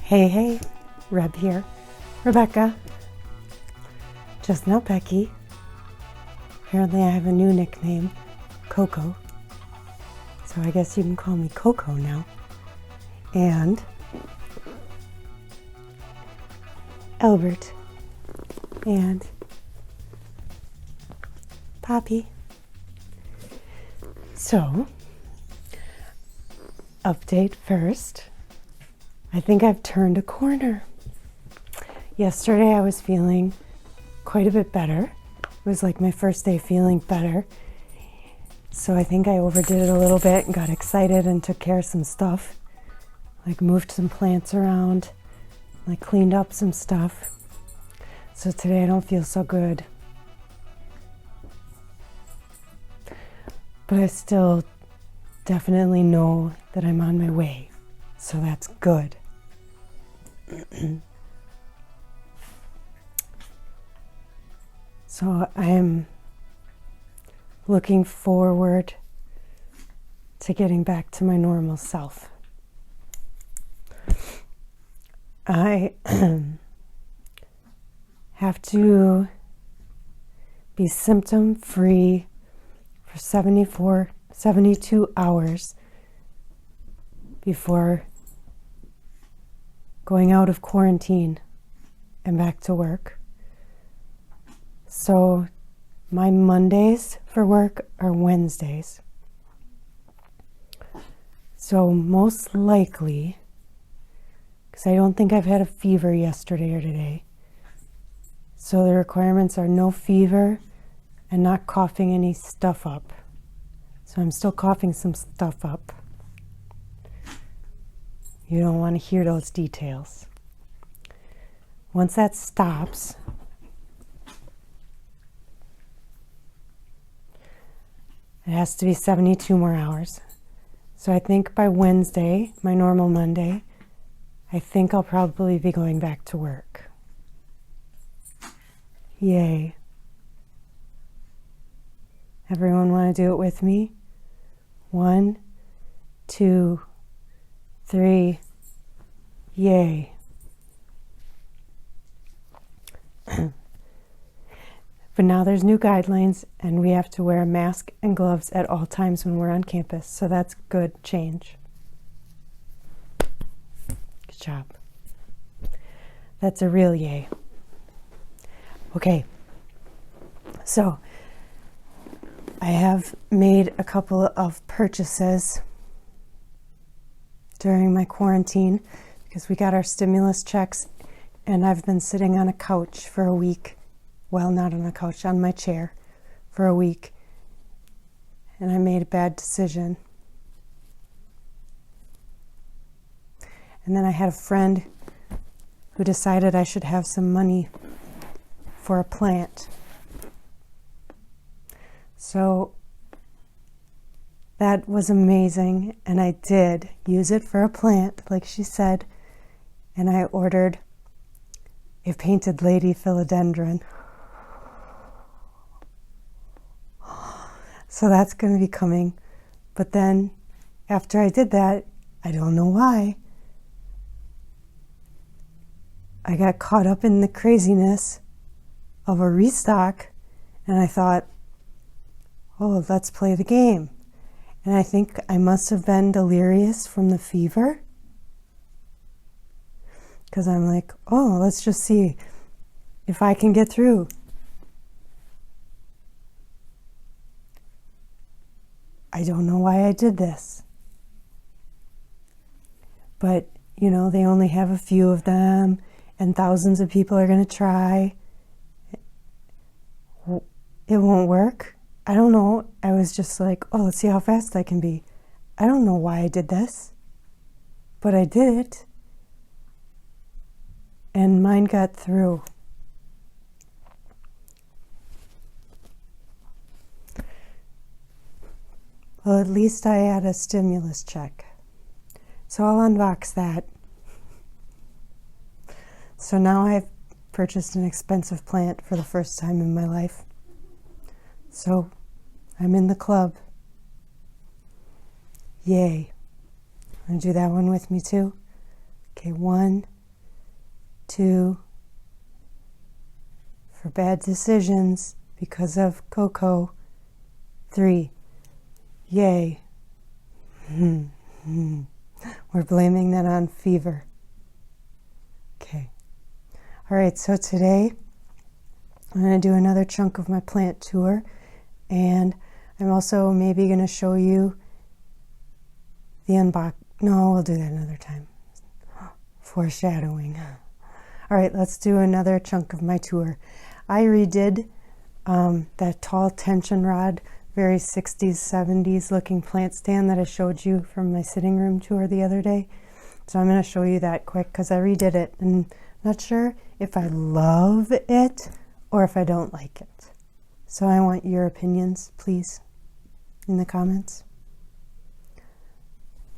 Hey, Reb here. Rebecca. Just now Becky. Apparently I have a new nickname, Coco. So I guess you can call me Coco now. And Albert. And Poppy. So, update first. I think I've turned a corner. Yesterday I was feeling quite a bit better. It was like my first day feeling better. So I think I overdid it a little bit and got excited and took care of some stuff. Like moved some plants around, like cleaned up some stuff. So today I don't feel so good. But I still definitely know that I'm on my way. So that's good. So I am looking forward to getting back to my normal self. I have to be symptom free for 72 hours before going out of quarantine and back to work. So my Mondays for work are Wednesdays. So most likely, because I don't think I've had a fever yesterday or today, so the requirements are no fever and not coughing any stuff up. So I'm still coughing some stuff up. You don't want to hear those details. Once that stops, it has to be 72 more hours. So I think by Wednesday, my normal Monday, I think I'll probably be going back to work. Yay. Everyone want to do it with me? 1, 2, 3, yay. But now there's new guidelines and we have to wear a mask and gloves at all times when we're on campus. So that's good change. Good job. That's a real yay. Okay. So I have made a couple of purchases during my quarantine because we got our stimulus checks and I've been sitting on a couch for a week. Well, not on a couch, on my chair for a week. And I made a bad decision. And then I had a friend who decided I should have some money for a plant. So that was amazing, and I did use it for a plant, like she said, and I ordered a painted lady philodendron. So that's going to be coming. But then after I did that, I don't know why, I got caught up in the craziness of a restock, and I thought, oh, let's play the game. And I think I must have been delirious from the fever. Because I'm like, oh, let's just see if I can get through. I don't know why I did this. But, you know, they only have a few of them, and thousands of people are going to try. It won't work. I don't know. I was just like, oh, let's see how fast I can be. I don't know why I did this, but I did it. And mine got through. Well, at least I had a stimulus check. So I'll unbox that. So now I've purchased an expensive plant for the first time in my life. So I'm in the club. Yay. Want to do that one with me too? Okay, 1, 2, for bad decisions because of cocoa. 3, yay. We're blaming that on fever. Okay. All right, so today I'm going to do another chunk of my plant tour, and I'm also maybe going to show you the unbox. No, we'll do that another time. Foreshadowing. All right, let's do another chunk of my tour. I redid that tall tension rod, very 60s, 70s looking plant stand that I showed you from my sitting room tour the other day. So I'm going to show you that quick because I redid it, and I'm not sure if I love it or if I don't like it. So I want your opinions, please, in the comments.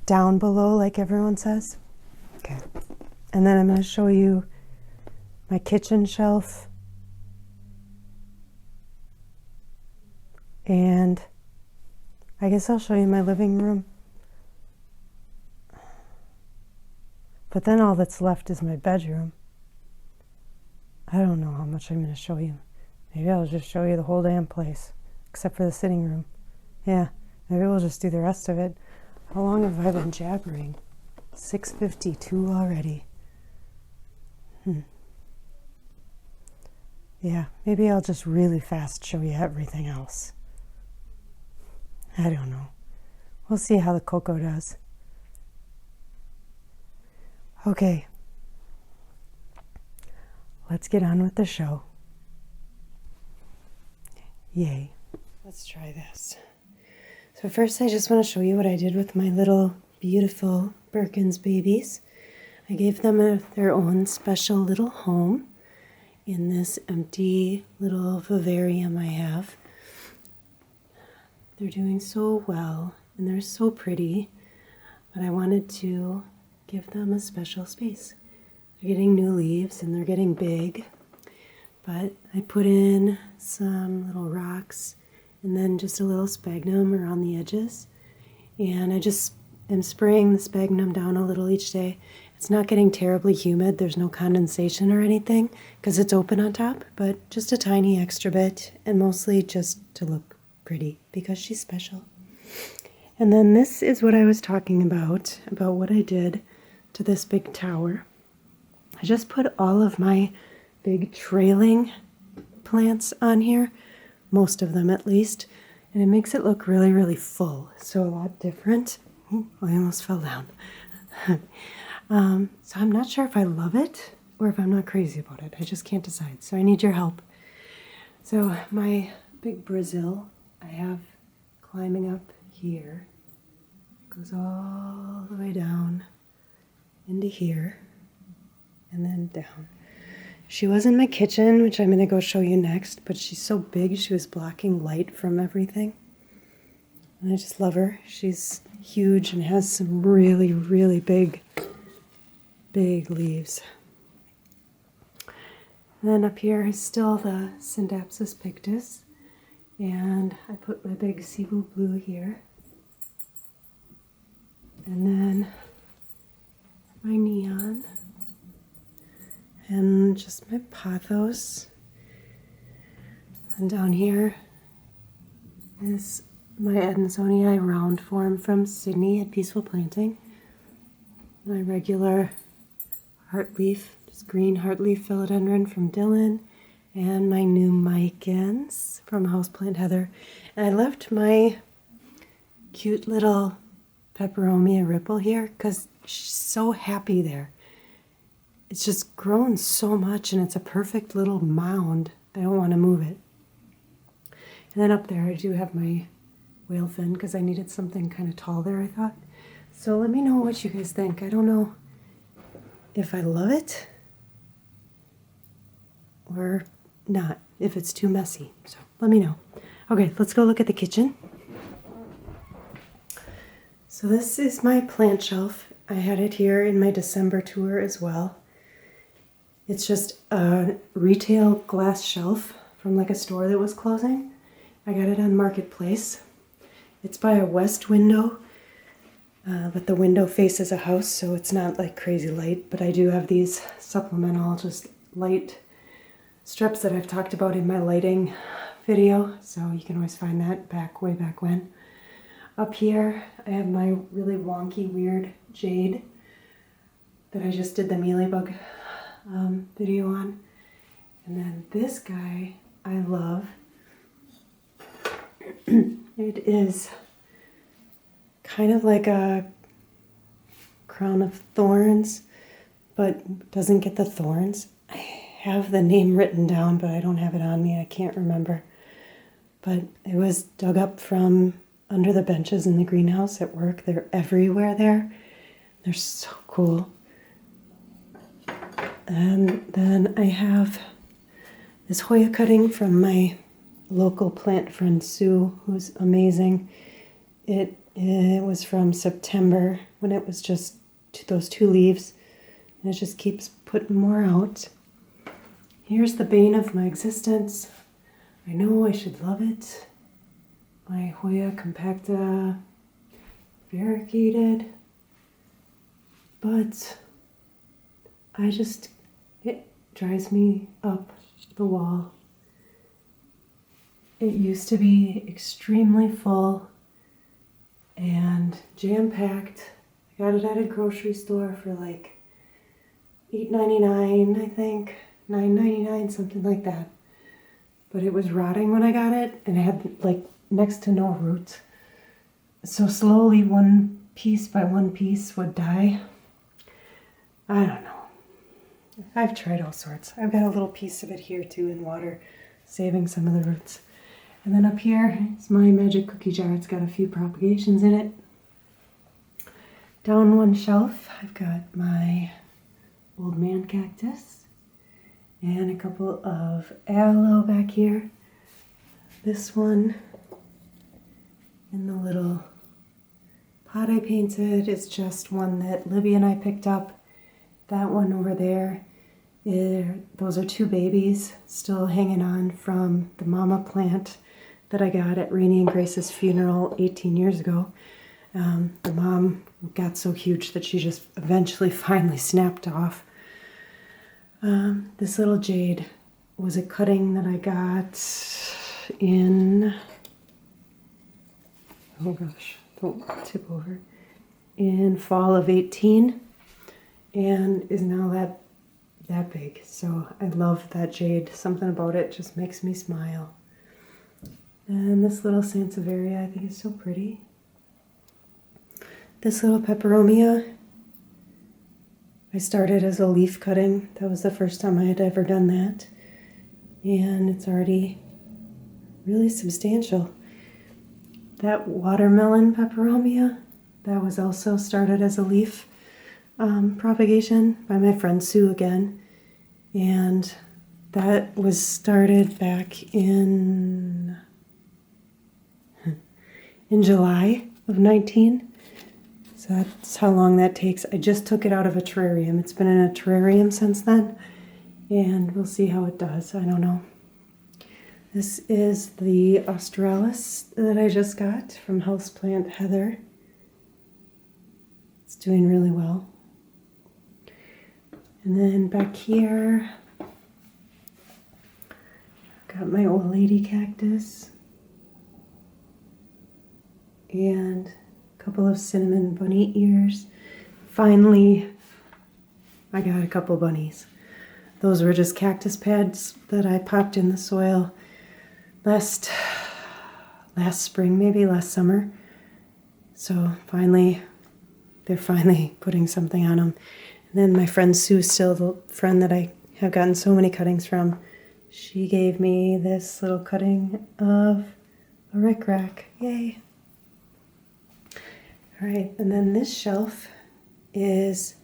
Down below, like everyone says. Okay. And then I'm going to show you my kitchen shelf. And I guess I'll show you my living room. But then all that's left is my bedroom. I don't know how much I'm going to show you. Maybe I'll just show you the whole damn place, except for the sitting room. Yeah, maybe we'll just do the rest of it. How long have I been jabbering? 6:52 already. Yeah, maybe I'll just really fast show you everything else. I don't know. We'll see how the cocoa does. Okay. Let's get on with the show. Yay. Let's try this. So first I just want to show you what I did with my little beautiful Birkins babies. I gave them their own special little home in this empty little vivarium I have. They're doing so well and they're so pretty, but I wanted to give them a special space. They're getting new leaves and they're getting big, but I put in some little rocks and then just a little sphagnum around the edges, and I just am spraying the sphagnum down a little each day. It's not getting terribly humid, there's no condensation or anything because it's open on top, but just a tiny extra bit, and mostly just to look pretty because she's special. And then this is what I was talking about what I did to this big tower. I just put all of my big trailing plants on here, most of them at least, and it makes it look really, really full. So a lot different. Ooh, I almost fell down. So I'm not sure if I love it or if I'm not crazy about it. I just can't decide. So I need your help. So my big Brazil I have climbing up here. It goes all the way down into here and then down. She was in my kitchen, which I'm going to go show you next, but she's so big she was blocking light from everything. And I just love her. She's huge and has some really, really big leaves. And then up here is still the Syndapsus pictus. And I put my big Cebu blue here. And then my neon. And just my pothos. And down here is my Adansonii round form from Sydney at Peaceful Planting. My regular heartleaf, just green heartleaf philodendron from Dylan. And my new Micans from Houseplant Heather. And I left my cute little peperomia ripple here because she's so happy there. It's just grown so much and it's a perfect little mound. I don't want to move it. And then up there I do have my whale fin because I needed something kind of tall there, I thought. So let me know what you guys think. I don't know if I love it or not, if it's too messy. So let me know. Okay, let's go look at the kitchen. So this is my plant shelf. I had it here in my December tour as well. It's just a retail glass shelf from like a store that was closing. I got it on Marketplace. It's by a west window. but the window faces a house, so it's not like crazy light. But I do have these supplemental just light strips that I've talked about in my lighting video, so you can always find that way back when. Up here, I have my really wonky, weird jade that I just did the mealybug video on. And then this guy I love. It is kind of like a crown of thorns, but doesn't get the thorns. I have the name written down, but I don't have it on me. I can't remember. But it was dug up from under the benches in the greenhouse at work. They're everywhere there. They're so cool. And then I have this Hoya cutting from my local plant friend Sue, who's amazing. It was from September when it was just those 2 leaves, and it just keeps putting more out. Here's the bane of my existence. I know I should love it. My Hoya compacta variegated, but it drives me up the wall. It used to be extremely full and jam-packed. I got it at a grocery store for like $8.99, I think, $9.99, something like that. But it was rotting when I got it, and it had like next to no roots. So slowly, one piece by one piece would die. I don't know. I've tried all sorts. I've got a little piece of it here too in water, saving some of the roots. And then up here is my magic cookie jar. It's got a few propagations in it. Down one shelf, I've got my old man cactus and a couple of allo back here. This one in the little pot I painted is just one that Libby and I picked up. That one over there, those are 2 babies still hanging on from the mama plant that I got at Rainey and Grace's funeral 18 years ago. The mom got so huge that she just eventually finally snapped off. This little jade was a cutting that I got in, oh gosh, don't tip over, in fall of 18, and is now that big. So I love that jade. Something about it just makes me smile. And this little sansevieria I think is so pretty. This little peperomia I started as a leaf cutting. That was the first time I had ever done that. And it's already really substantial. That watermelon peperomia, that was also started as a leaf propagation by my friend Sue again. And that was started back in July of 19. So that's how long that takes. I just took it out of a terrarium. It's been in a terrarium since then, and we'll see how it does. I don't know. This is the australis that I just got from houseplant Heather. It's doing really well. And then back here, I've got my old lady cactus and a couple of cinnamon bunny ears. Finally, I got a couple bunnies. Those were just cactus pads that I popped in the soil last spring, maybe last summer. So they're finally putting something on them. And then my friend Sue, still the friend that I have gotten so many cuttings from, she gave me this little cutting of a rickrack. Yay! All right, and then this shelf is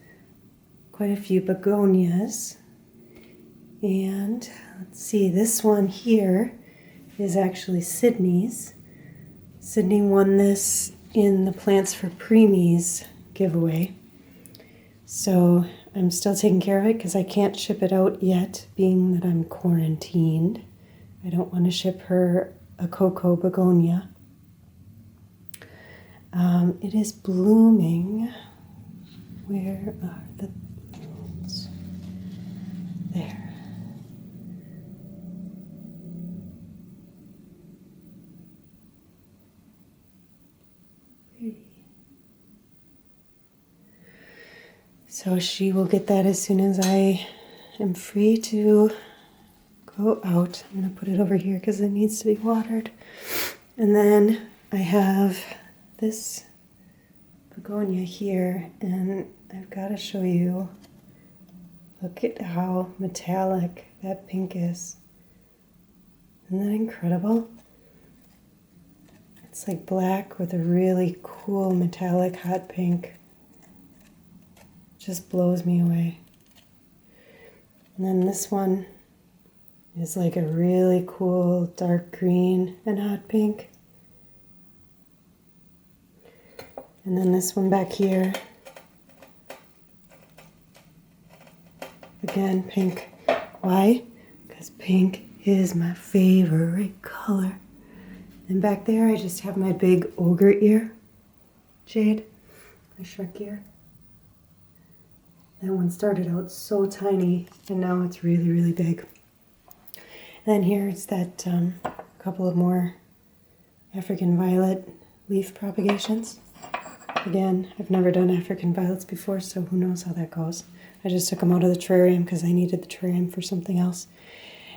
quite a few begonias. And let's see, this one here is actually Sydney's. Sydney won this in the Plants for Preemies giveaway. So I'm still taking care of it because I can't ship it out yet, being that I'm quarantined. I don't want to ship her a cocoa begonia. It is blooming. Where are the blooms? There. Pretty. So she will get that as soon as I am free to go out. I'm going to put it over here because it needs to be watered. And then I have this begonia here, and I've got to show you. Look at how metallic that pink is. Isn't that incredible? It's like black with a really cool metallic hot pink. Just blows me away. And then this one is like a really cool dark green and hot pink. And then this one back here, again, pink. Why? Because pink is my favorite color. And back there, I just have my big ogre ear jade, my Shrek ear. That one started out so tiny, and now it's really, really big. And then here's that couple of more African violet leaf propagations. Again, I've never done African violets before, so who knows how that goes. I just took them out of the terrarium because I needed the terrarium for something else.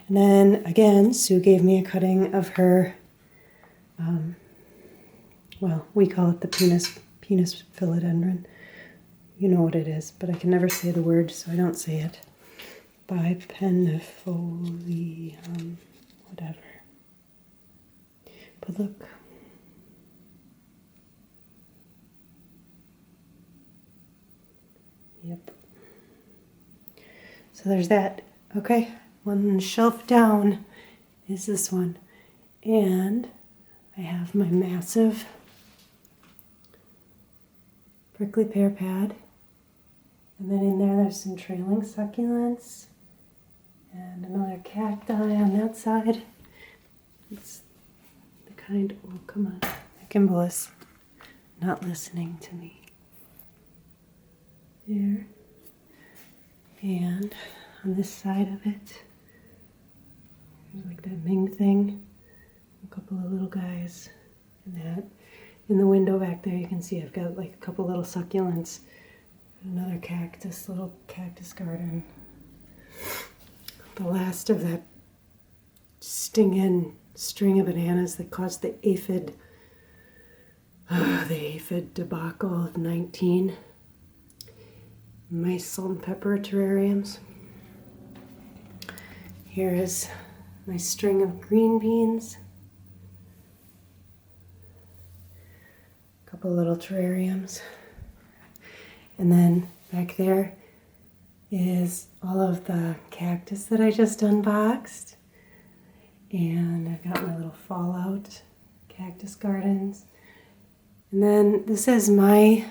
And then, again, Sue gave me a cutting of her, well, we call it the penis philodendron. You know what it is, but I can never say the word, so I don't say it. Bipennifolium, whatever. But look. Yep. So there's that. Okay, one shelf down is this one. And I have my massive prickly pear pad. And then in there, there's some trailing succulents and another cacti on that side. It's the kind, oh, come on. My gimbal is not listening to me. There. And on this side of it, there's like that Ming thing. A couple of little guys and that. In the window back there, you can see I've got like a couple little succulents. Another cactus, little cactus garden. The last of that stinging string of bananas that caused the aphid debacle of 19. My salt and pepper terrariums. Here is my string of green beans. A couple little terrariums. And then back there is all of the cactus that I just unboxed. And I've got my little fallout cactus gardens. And then this is my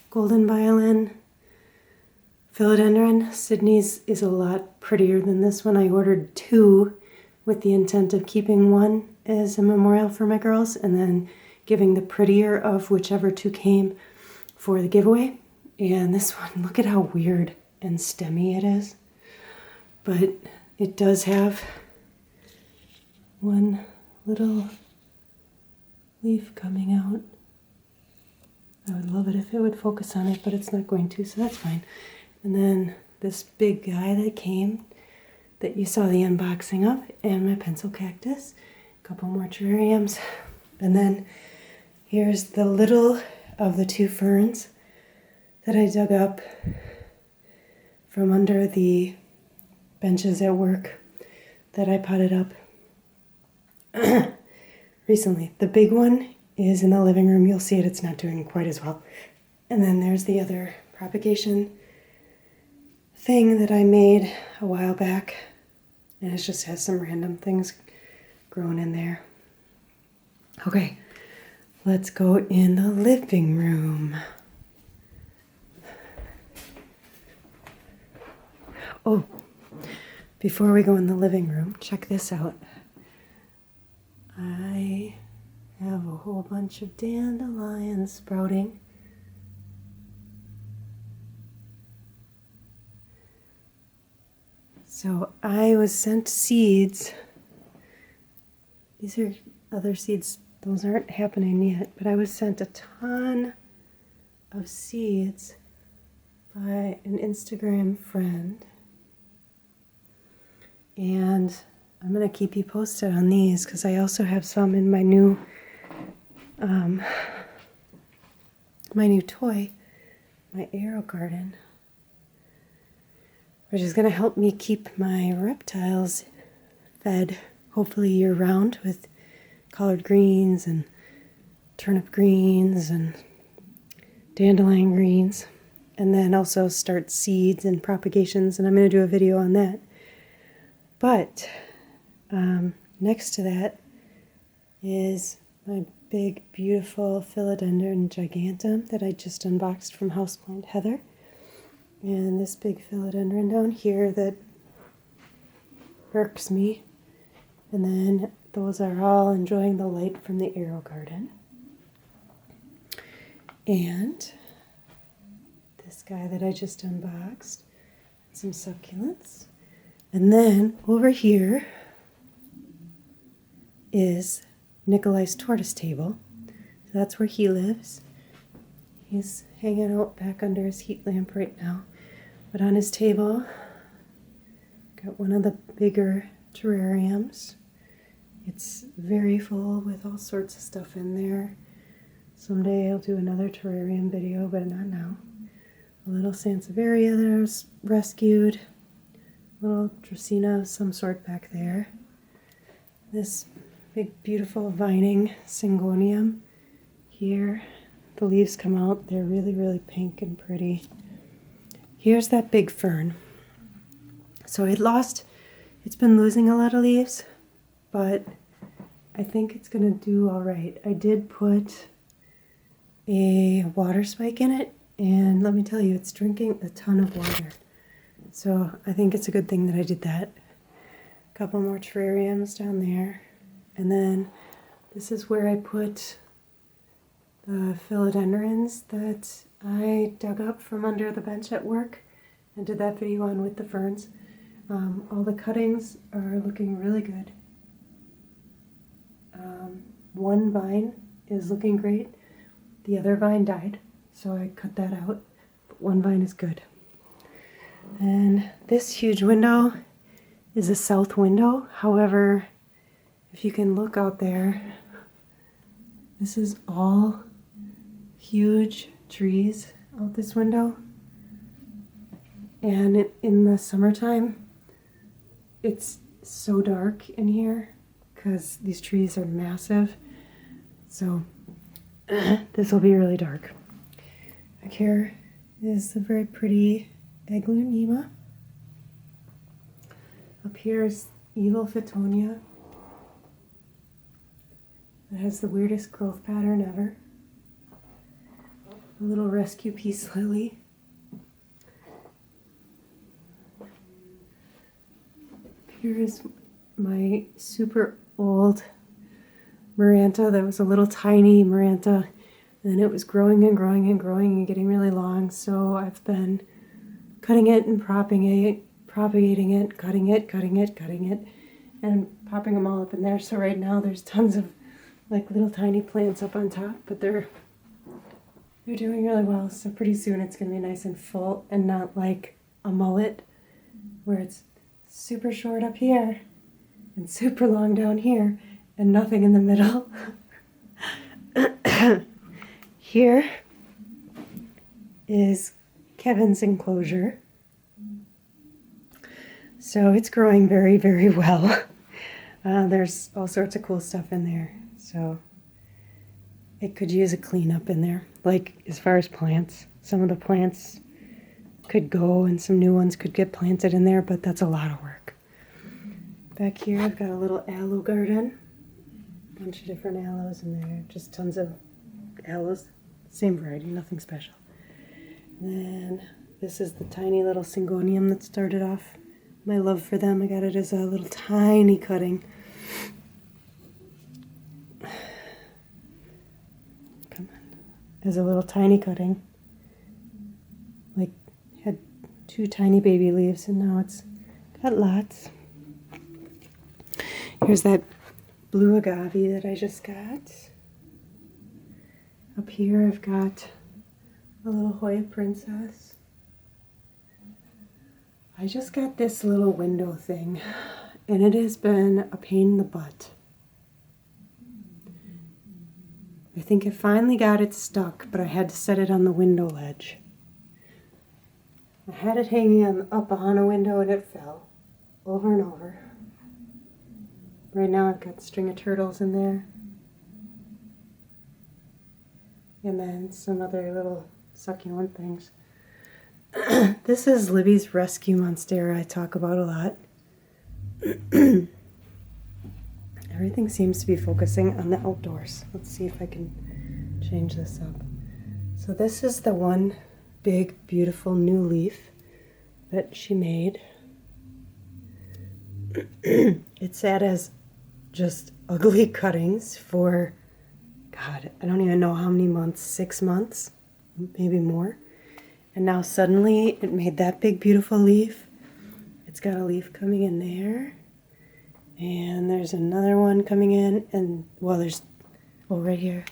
golden violin philodendron. Sydney's is a lot prettier than this one. I ordered two with the intent of keeping one as a memorial for my girls and then giving the prettier of whichever two came for the giveaway. And this one, look at how weird and stemmy it is. But it does have one little leaf coming out. I would love it if it would focus on it, but it's not going to, so that's fine. And then this big guy that came, that you saw the unboxing of, and my pencil cactus, a couple more terrariums. And then here's the little of the two ferns that I dug up from under the benches at work that I potted up recently. The big one is in the living room. You'll see it. It's not doing quite as well. And then there's the other propagation thing that I made a while back. And it just has some random things growing in there. Okay, let's go in the living room. Oh, before we go in the living room, check this out. I have a whole bunch of dandelions sprouting. So I was sent seeds. These are other seeds. Those aren't happening yet, but I was sent a ton of seeds by an Instagram friend. And I'm going to keep you posted on these because I also have some in my new toy, my arrow garden, which is going to help me keep my reptiles fed, hopefully year round, with collard greens and turnip greens and dandelion greens, and then also start seeds and propagations, and I'm going to do a video on that. But next to that is my big, beautiful Philodendron Giganta that I just unboxed from Houseplant Heather. And this big philodendron down here that irks me. And then those are all enjoying the light from the arrow garden. And this guy that I just unboxed, some succulents. And then over here is Nikolai's tortoise table. So that's where he lives. He's hanging out back under his heat lamp right now. But on his table, got one of the bigger terrariums. It's very full with all sorts of stuff in there. Someday I'll do another terrarium video, but not now. A little Sansevieria that I was rescued. A little Dracaena of some sort back there. This big, beautiful vining Syngonium here. The leaves come out. They're really, really pink and pretty. Here's that big fern. So it's been losing a lot of leaves, but I think it's going to do all right. I did put a water spike in it, and let me tell you, it's drinking a ton of water. So I think it's a good thing that I did that. A couple more terrariums down there. And then this is where I put the philodendrons that I dug up from under the bench at work and did that video on with the ferns. All the cuttings are looking really good. One vine is looking great. The other vine died, so I cut that out. But one vine is good. And this huge window is a south window. However, if you can look out there, this is all huge trees out this window. And in the summertime, it's so dark in here because these trees are massive. So this will be really dark. Back here is the very pretty Aglaonema. Up here is Evil Fittonia. It has the weirdest growth pattern ever. A little rescue peace lily. Here is my super old Moranto that was a little tiny Moranto, and then it was growing and growing and growing and getting really long, so I've been cutting it and propagating it, cutting it, and popping them all up in there. So right now there's tons of like little tiny plants up on top, but they're doing really well. So pretty soon it's going to be nice and full and not like a mullet where it's super short up here and super long down here and nothing in the middle. Here is Kevin's Enclosure. So it's growing very, very well. There's all sorts of cool stuff in there. So it could use a cleanup in there. Like as far as plants, some of the plants could go and some new ones could get planted in there, but that's a lot of work. Back here I've got a little allo garden. A bunch of different aloes in there. Just tons of aloes. Same variety, nothing special. And then this is the tiny little Syngonium that started off my love for them. I got it as a little tiny cutting. as a little tiny cutting. Like, had 2 tiny baby leaves, and now it's got lots. Here's that blue agave that I just got. Up here I've got a little Hoya princess. I just got this little window thing, and it has been a pain in the butt. I think I finally got it stuck, but I had to set it on the window ledge. I had it hanging up on a window and it fell over and over. Right now I've got a string of turtles in there. And then some other little succulent things. This is Libby's rescue monstera I talk about a lot. Everything seems to be focusing on the outdoors. Let's see if I can change this up. So this is the one big, beautiful new leaf that she made. It sat as just ugly cuttings for, God, I don't even know how many months, 6 months, maybe more. And now suddenly it made that big, beautiful leaf. It's got a leaf coming in there. And there's another one coming in, and, well, there's, oh, right here.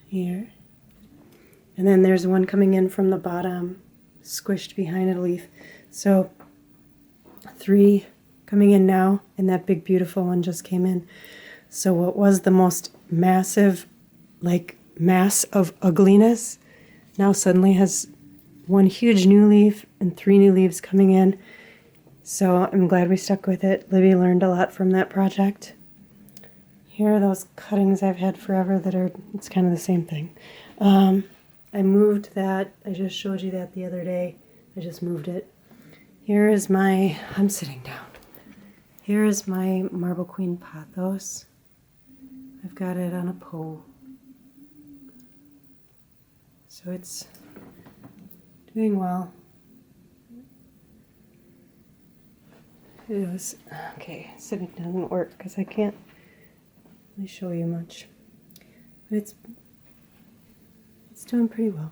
Here. And then there's one coming in from the bottom, squished behind a leaf. So 3 coming in now, and that big, beautiful one just came in. So what was the most massive, like, mass of ugliness now suddenly has 1 huge new leaf and 3 new leaves coming in. So I'm glad we stuck with it. Libby learned a lot from that project. Here are those cuttings I've had forever that are, it's kind of the same thing. I moved that. I just showed you that the other day. I just moved it. Here is my, I'm sitting down. Here is my Marble Queen pothos. I've got it on a pole. So it's doing well. It was, okay, sitting doesn't work because I can't really show you much. But it's doing pretty well.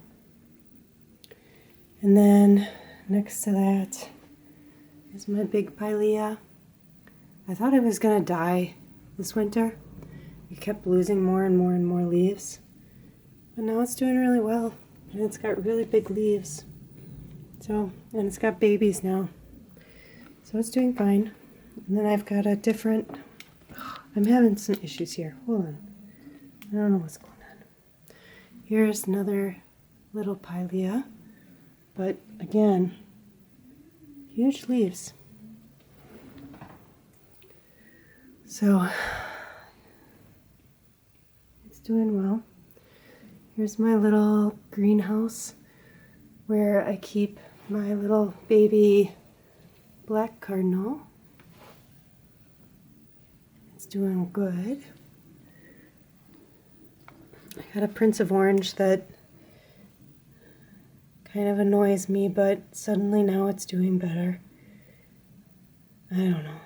And then next to that is my big pilea. I thought it was going to die this winter. It kept losing more and more and more leaves. But now it's doing really well. And it's got really big leaves. So, and it's got babies now. So it's doing fine. And then I've got a different, I'm having some issues here. Hold on. I don't know what's going on. Here's another little pilea. But again, huge leaves. So it's doing well. Here's my little greenhouse where I keep my little baby black cardinal. It's doing good. I got a Prince of Orange that kind of annoys me, but suddenly now it's doing better. I don't know.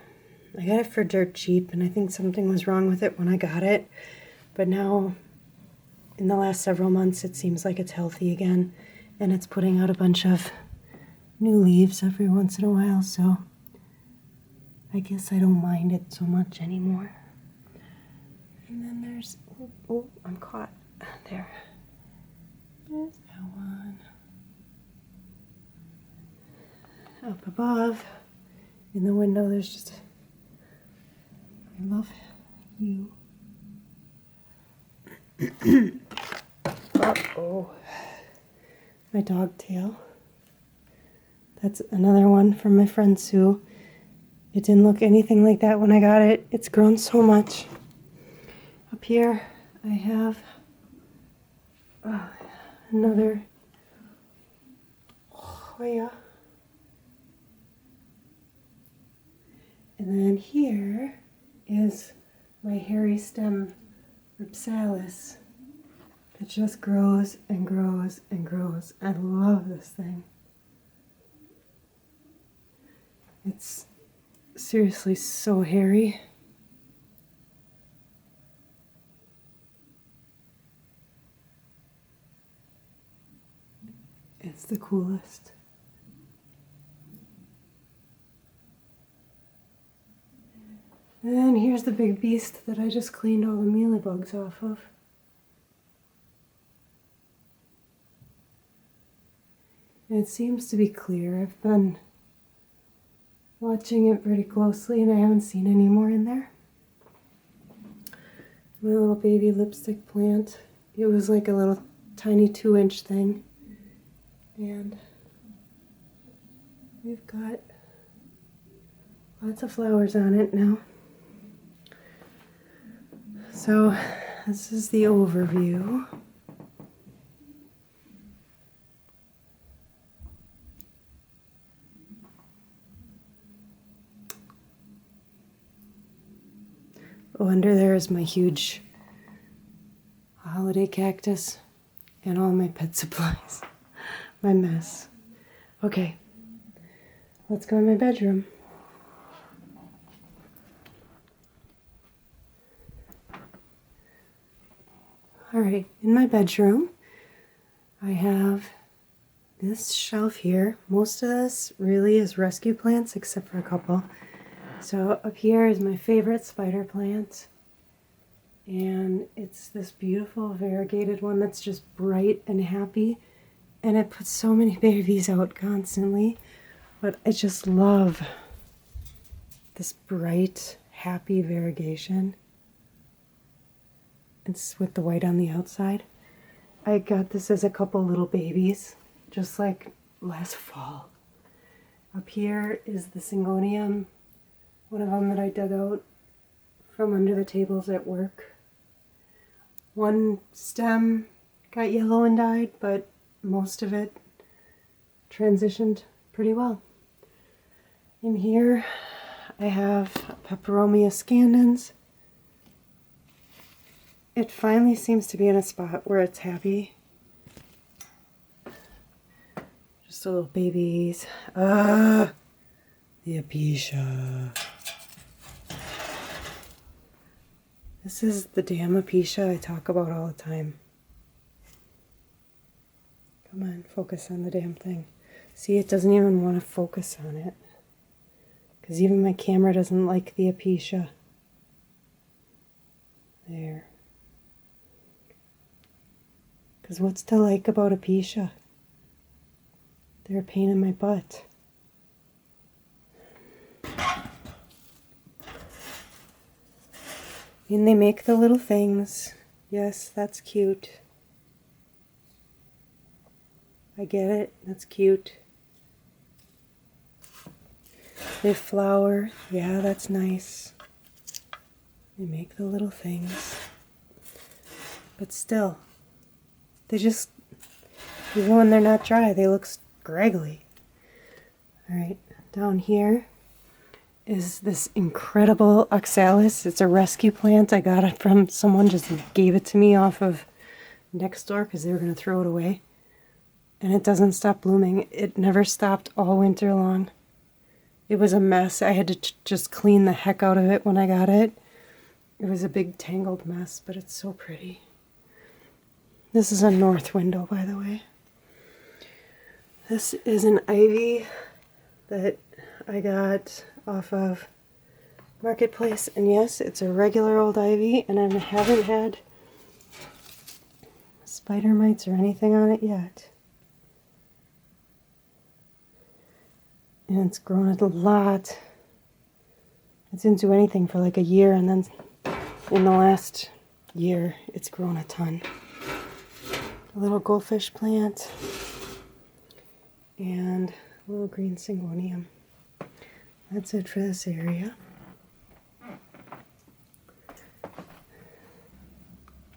I got it for dirt cheap, and I think something was wrong with it when I got it. But now, in the last several months, it seems like it's healthy again, and it's putting out a bunch of new leaves every once in a while, so I guess I don't mind it so much anymore. And then there's, oh, I'm caught. There. There's that one. Up above, in the window, there's just, I love you. Uh-oh. My dog tail. That's another one from my friend Sue. It didn't look anything like that when I got it. It's grown so much. Up here, I have another Hoya. And then here is my hairy stem oxalis. It just grows and grows and grows. I love this thing. It's seriously so hairy. it's the coolest. And here's the big beast that I just cleaned all the mealybugs off of. And it seems to be clear. I've been watching it pretty closely and I haven't seen any more in there. My little baby lipstick plant. It was like a little tiny 2-inch thing. And we've got lots of flowers on it now. So this is the overview. Oh, under there is my huge holiday cactus and all my pet supplies. My mess. Okay, let's go in my bedroom. All right, in my bedroom, I have this shelf here. Most of this really is rescue plants, except for a couple. So up here is my favorite spider plant. And it's this beautiful variegated one that's just bright and happy. And it puts so many babies out constantly. But I just love this bright, happy variegation. It's with the white on the outside. I got this as a couple little babies, just like last fall. Up here is the syngonium, one of them that I dug out from under the tables at work. One stem got yellow and died, but most of it transitioned pretty well. In here I have Peperomia scandens. It finally seems to be in a spot where it's happy. Just a little babies. The pichia. This is the dama pichia I talk about all the time. Come on, focus on the damn thing. See, it doesn't even want to focus on it. Because even my camera doesn't like the pichia. There. Because what's to like about a pichia? They're a pain in my butt. I mean, they make the little things. Yes, that's cute. I get it. That's cute. They flower. Yeah, that's nice. They make the little things. But still, they just, even when they're not dry, they look scraggly. Alright, down here is this incredible oxalis. It's a rescue plant. I got it from someone, just gave it to me off of next door because they were going to throw it away. And it doesn't stop blooming. It never stopped all winter long. It was a mess. I had to just clean the heck out of it when I got it. It was a big tangled mess, but it's so pretty. This is a north window, by the way. This is an ivy that I got off of Marketplace. And yes, it's a regular old ivy, and I haven't had spider mites or anything on it yet. And it's grown a lot. It didn't do anything for like a year, and then in the last year, it's grown a ton. A little goldfish plant and a little green syngonium. That's it for this area.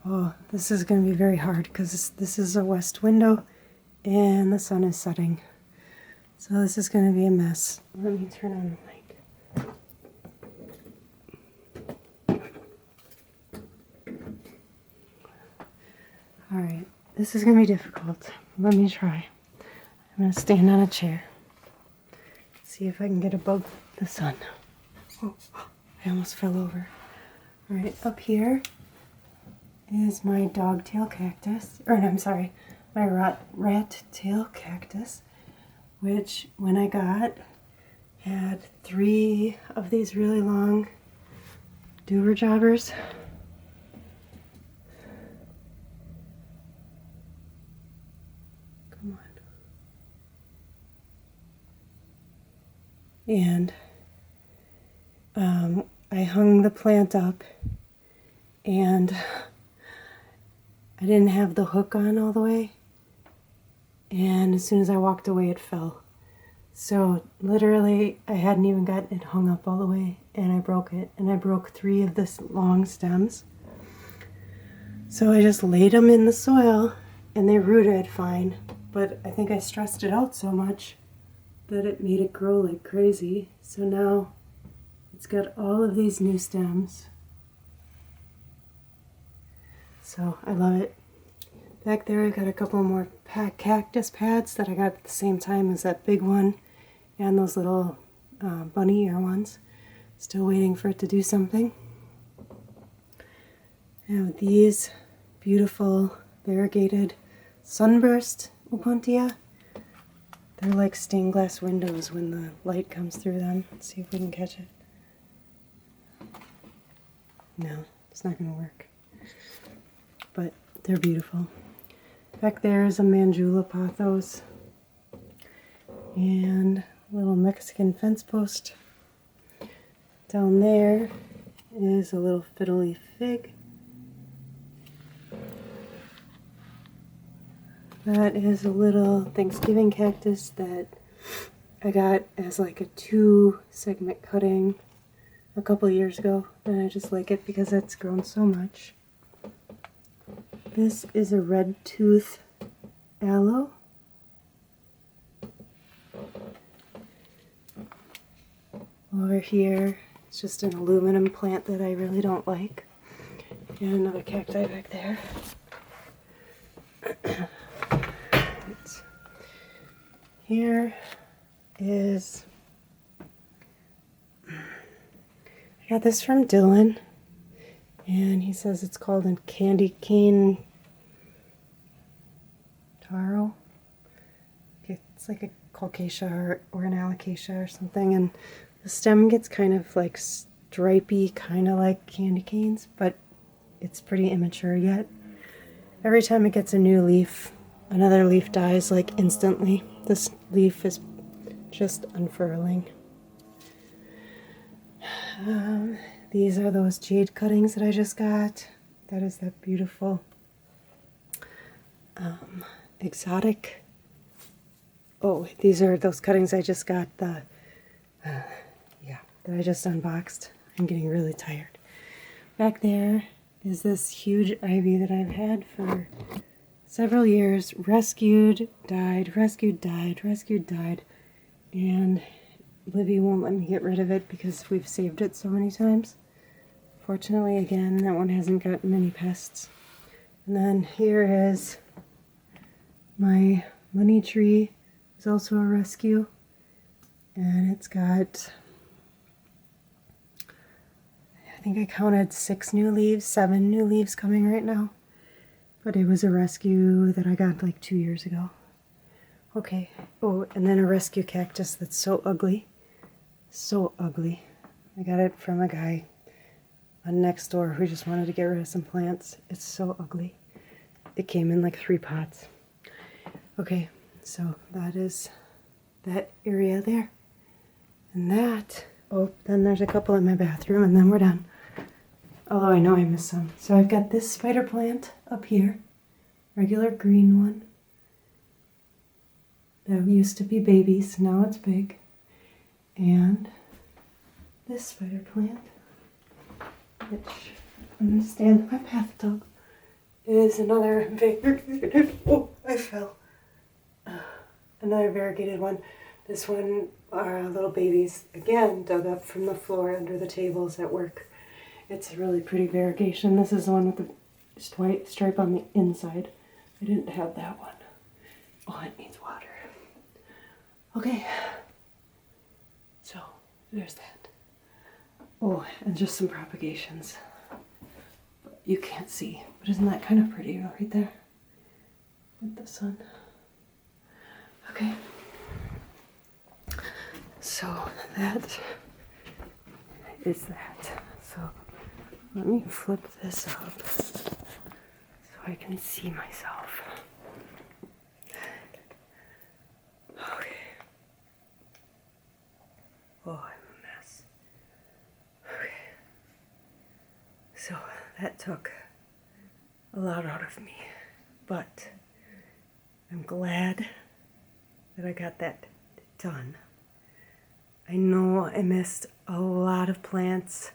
Oh, this is going to be very hard because this is a west window and the sun is setting. So this is going to be a mess. Let me turn on the light. Alright, this is going to be difficult. Let me try. I'm going to stand on a chair. See if I can get above the sun. Oh, I almost fell over. Alright, up here is my dogtail cactus. Or no, I'm sorry, my rattail cactus, which when I got had 3 of these really long doer jobbers. Come on. And I hung the plant up, and I didn't have the hook on all the way, and as soon as I walked away it fell. So literally I hadn't even gotten it hung up all the way, and I broke it, and I broke 3 of the long stems. So I just laid them in the soil and they rooted fine, but I think I stressed it out so much that it made it grow like crazy. So now it's got all of these new stems. So I love it. Back there I got a couple more cactus pads that I got at the same time as that big one and those little bunny ear ones. Still waiting for it to do something. I have these beautiful variegated sunburst opuntia. They're like stained glass windows when the light comes through them. Let's see if we can catch it. No, it's not going to work. But they're beautiful. Back there is a Manjula pothos and a little Mexican fence post. Down there is a little fiddle leaf fig. That is a little Thanksgiving cactus that I got as like a 2-segment cutting a couple years ago, and I just like it because it's grown so much. This is a red tooth allo. Over here, it's just an aluminum plant that I really don't like. And another cacti back there. Here is, I got this from Dylan, and he says it's called a candy cane taro. It's like a caucasia or an alocasia or something, and the stem gets kind of like stripy, kind of like candy canes, but it's pretty immature yet. Every time it gets a new leaf, another leaf dies like instantly. This leaf is just unfurling. These are those jade cuttings that I just got. That is that beautiful exotic. Oh, these are those cuttings I just got. That I just unboxed. I'm getting really tired. Back there is this huge ivy that I've had for several years. Rescued, died, rescued, died, rescued, died. And Libby won't let me get rid of it because we've saved it so many times. Fortunately, again, that one hasn't gotten any pests. And then here is my money tree. It's also a rescue. And it's got, I think I counted 6 new leaves, 7 new leaves coming right now. But it was a rescue that I got like 2 years ago. Okay. Oh, and then a rescue cactus that's so ugly. So ugly. I got it from a guy on next door who just wanted to get rid of some plants. It's so ugly. It came in like 3 pots. Okay, so that is that area there. And that, oh, then there's a couple in my bathroom and then we're done. Although I know I missed some. So I've got this spider plant up here. Regular green one. That used to be babies, now it's big. And this spider plant, which I'm going to stand in my bathtub, is another variegated, oh, I fell. Another variegated one. This one are little babies, again, dug up from the floor under the tables at work. It's a really pretty variegation. This is the one with the white stripe on the inside. I didn't have that one. Oh, it needs water. Okay. So, there's that. Oh, and just some propagations. You can't see, but isn't that kind of pretty right there? with the sun. Okay. So that is that. So let me flip this up so I can see myself. Okay. Oh, I'm a mess. Okay. So that took a lot out of me, but I'm glad that I got that done. I know I missed a lot of plants.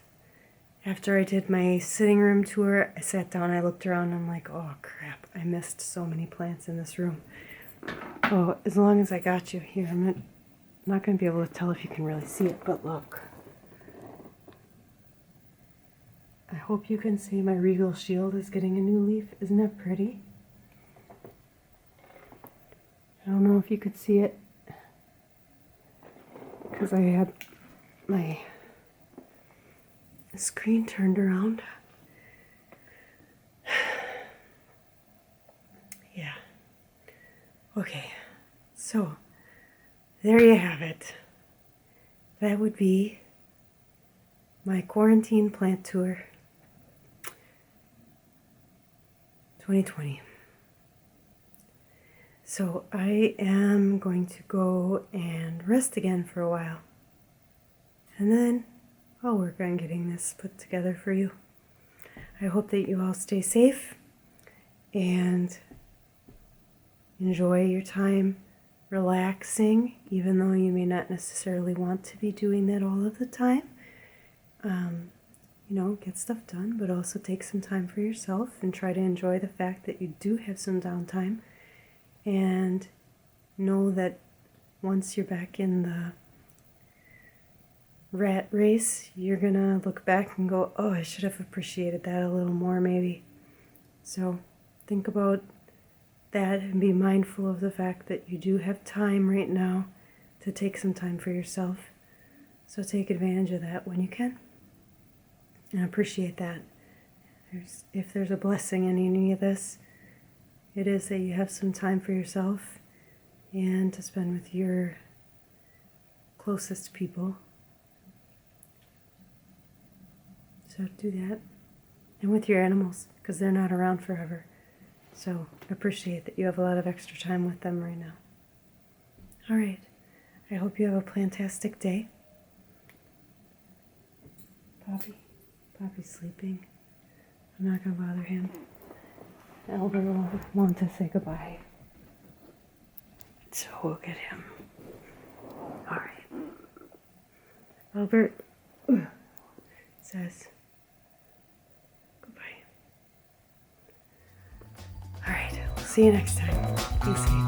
After I did my sitting room tour, I sat down, I looked around, and I'm like, oh crap, I missed so many plants in this room. Oh, as long as I got you here, I'm not going to be able to tell if you can really see it, but look. I hope you can see my regal shield is getting a new leaf. Isn't that pretty? I don't know if you could see it because I had my screen turned around. Yeah. Okay. So, there you have it. That would be my quarantine plant tour 2020. So I am going to go and rest again for a while. And then I'll work on getting this put together for you. I hope that you all stay safe and enjoy your time relaxing, even though you may not necessarily want to be doing that all of the time. Get stuff done, but also take some time for yourself and try to enjoy the fact that you do have some downtime. And know that once you're back in the rat race, you're gonna look back and go, oh, I should have appreciated that a little more maybe. So think about that and be mindful of the fact that you do have time right now to take some time for yourself. So take advantage of that when you can and appreciate that. If there's a blessing in any of this, it is that you have some time for yourself and to spend with your closest people. So do that. And with your animals, because they're not around forever. So appreciate that you have a lot of extra time with them right now. All right. I hope you have a fantastic day. Poppy's sleeping. I'm not going to bother him. Albert will want to say goodbye. So we'll get him. All right. Albert says goodbye. All right. We'll see you next time. Be safe.